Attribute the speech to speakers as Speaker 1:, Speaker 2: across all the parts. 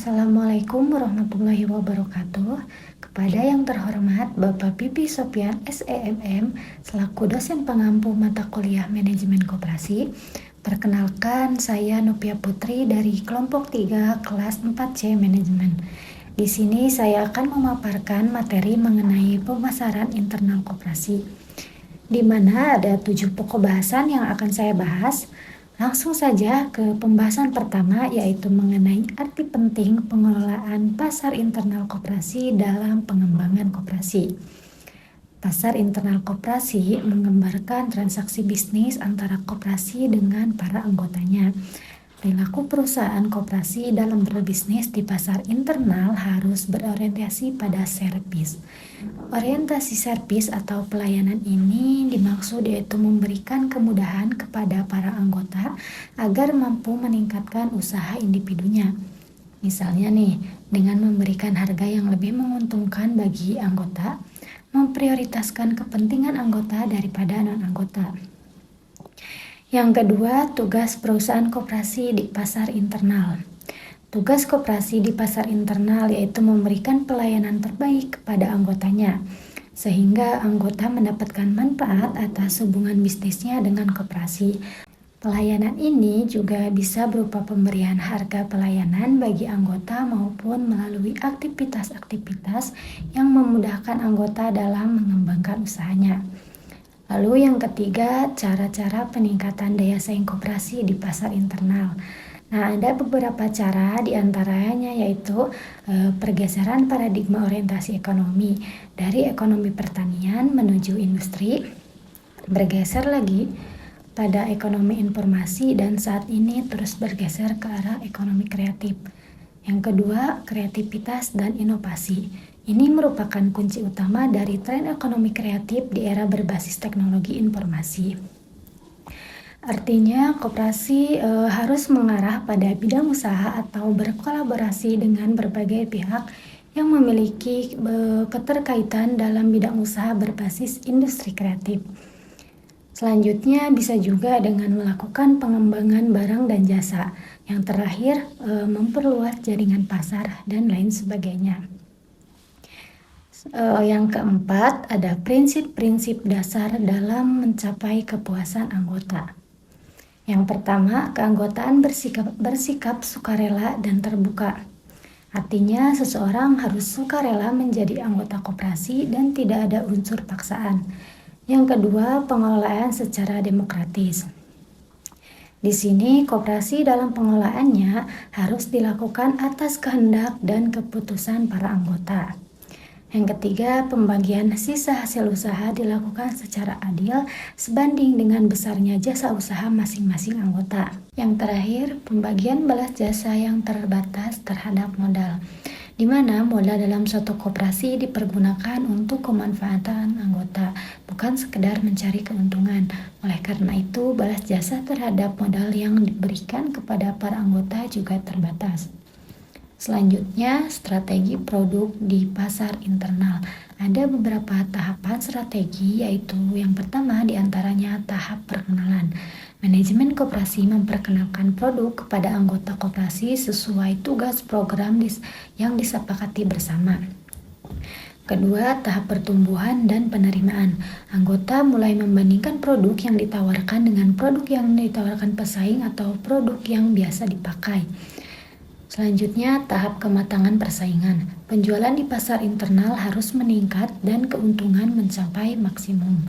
Speaker 1: Assalamualaikum warahmatullahi wabarakatuh. Kepada yang terhormat Bapak Pipi Sopian SEMM selaku dosen pengampu mata kuliah Manajemen Koperasi. Perkenalkan, saya Nopia Putri dari kelompok 3 kelas 4C Manajemen. Di sini saya akan memaparkan materi mengenai pemasaran internal koperasi, di mana ada 7 pokok bahasan yang akan saya bahas. Langsung saja ke pembahasan pertama, yaitu mengenai arti penting pengelolaan pasar internal koperasi dalam pengembangan koperasi. Pasar internal koperasi menggambarkan transaksi bisnis antara koperasi dengan para anggotanya. Perilaku perusahaan koperasi dalam berbisnis di pasar internal harus berorientasi pada servis. Orientasi servis atau pelayanan ini dimaksud yaitu memberikan kemudahan kepada para anggota agar mampu meningkatkan usaha individunya. Misalnya nih, dengan memberikan harga yang lebih menguntungkan bagi anggota, memprioritaskan kepentingan anggota daripada non-anggota. Yang kedua, tugas perusahaan koperasi di pasar internal. Tugas koperasi di pasar internal yaitu memberikan pelayanan terbaik kepada anggotanya, sehingga anggota mendapatkan manfaat atas hubungan bisnisnya dengan koperasi. Pelayanan ini juga bisa berupa pemberian harga pelayanan bagi anggota maupun melalui aktivitas-aktivitas yang memudahkan anggota dalam mengembangkan usahanya. Lalu yang ketiga, cara-cara peningkatan daya saing koperasi di pasar internal. Nah, ada beberapa cara, diantaranya yaitu pergeseran paradigma orientasi ekonomi dari ekonomi pertanian menuju industri, bergeser lagi pada ekonomi informasi, dan saat ini terus bergeser ke arah ekonomi kreatif. Yang kedua, kreativitas dan inovasi. Ini merupakan kunci utama dari tren ekonomi kreatif di era berbasis teknologi informasi. Artinya, koperasi harus mengarah pada bidang usaha atau berkolaborasi dengan berbagai pihak yang memiliki keterkaitan dalam bidang usaha berbasis industri kreatif. Selanjutnya, bisa juga dengan melakukan pengembangan barang dan jasa. Yang terakhir, memperluas jaringan pasar dan lain sebagainya. Yang keempat, ada prinsip-prinsip dasar dalam mencapai kepuasan anggota. Yang pertama, keanggotaan bersikap sukarela dan terbuka. Artinya, seseorang harus sukarela menjadi anggota koperasi dan tidak ada unsur paksaan. Yang kedua, pengelolaan secara demokratis. Di sini, koperasi dalam pengelolaannya harus dilakukan atas kehendak dan keputusan para anggota. Yang ketiga, pembagian sisa hasil usaha dilakukan secara adil sebanding dengan besarnya jasa usaha masing-masing anggota. Yang terakhir, pembagian balas jasa yang terbatas terhadap modal, di mana modal dalam suatu koperasi dipergunakan untuk kemanfaatan anggota, bukan sekedar mencari keuntungan. Oleh karena itu, balas jasa terhadap modal yang diberikan kepada para anggota juga terbatas. Selanjutnya, strategi produk di pasar internal. Ada beberapa tahapan strategi, yaitu yang pertama diantaranya tahap perkenalan. Manajemen koperasi memperkenalkan produk kepada anggota koperasi sesuai tugas program yang disepakati bersama. Kedua, tahap pertumbuhan dan penerimaan. Anggota mulai membandingkan produk yang ditawarkan dengan produk yang ditawarkan pesaing atau produk yang biasa dipakai. Selanjutnya, tahap kematangan persaingan. Penjualan di pasar internal harus meningkat dan keuntungan mencapai maksimum.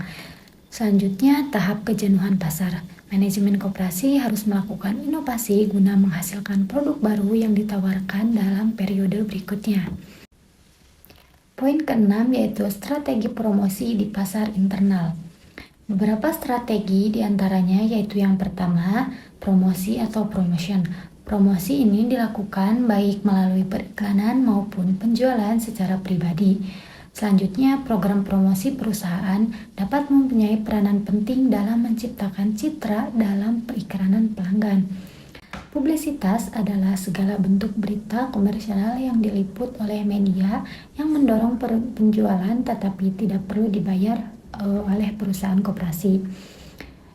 Speaker 1: Selanjutnya, tahap kejenuhan pasar. Manajemen koperasi harus melakukan inovasi guna menghasilkan produk baru yang ditawarkan dalam periode berikutnya. Poin keenam yaitu strategi promosi di pasar internal. Beberapa strategi diantaranya yaitu yang pertama, promosi atau promotion. Promosi ini dilakukan baik melalui periklanan maupun penjualan secara pribadi. Selanjutnya, program promosi perusahaan dapat mempunyai peranan penting dalam menciptakan citra dalam periklanan pelanggan. Publisitas adalah segala bentuk berita komersial yang diliput oleh media yang mendorong penjualan tetapi tidak perlu dibayar oleh perusahaan koperasi.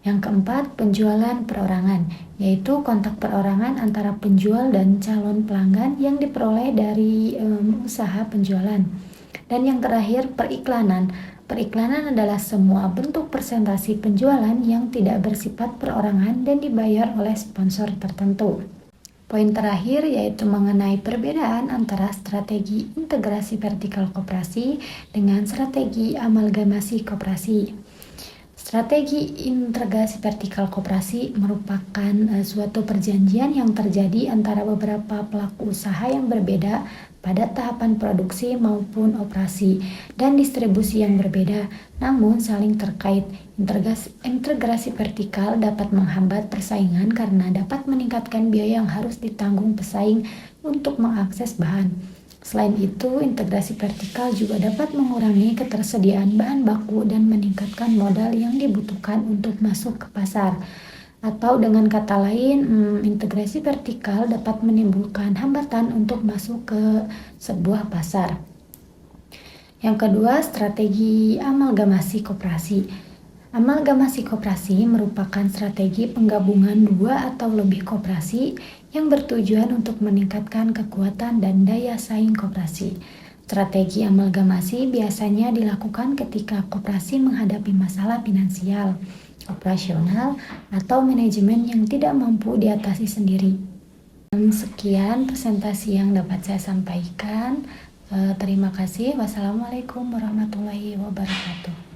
Speaker 1: Yang keempat, penjualan perorangan, yaitu kontak perorangan antara penjual dan calon pelanggan yang diperoleh dari usaha penjualan. Dan yang terakhir, periklanan. Periklanan adalah semua bentuk presentasi penjualan yang tidak bersifat perorangan dan dibayar oleh sponsor tertentu. Poin terakhir yaitu mengenai perbedaan antara strategi integrasi vertikal koperasi dengan strategi amalgamasi koperasi. Strategi integrasi vertikal koperasi merupakan suatu perjanjian yang terjadi antara beberapa pelaku usaha yang berbeda pada tahapan produksi maupun operasi dan distribusi yang berbeda, namun saling terkait. Integrasi vertikal dapat menghambat persaingan karena dapat meningkatkan biaya yang harus ditanggung pesaing untuk mengakses bahan. Selain itu, integrasi vertikal juga dapat mengurangi ketersediaan bahan baku dan meningkatkan modal yang dibutuhkan untuk masuk ke pasar. Atau dengan kata lain, integrasi vertikal dapat menimbulkan hambatan untuk masuk ke sebuah pasar. Yang kedua, strategi amalgamasi koperasi. Amalgamasi koperasi merupakan strategi penggabungan dua atau lebih koperasi yang bertujuan untuk meningkatkan kekuatan dan daya saing koperasi. Strategi amalgamasi biasanya dilakukan ketika koperasi menghadapi masalah finansial, operasional, atau manajemen yang tidak mampu diatasi sendiri. Sekian presentasi yang dapat saya sampaikan. Terima kasih. Wassalamualaikum warahmatullahi wabarakatuh.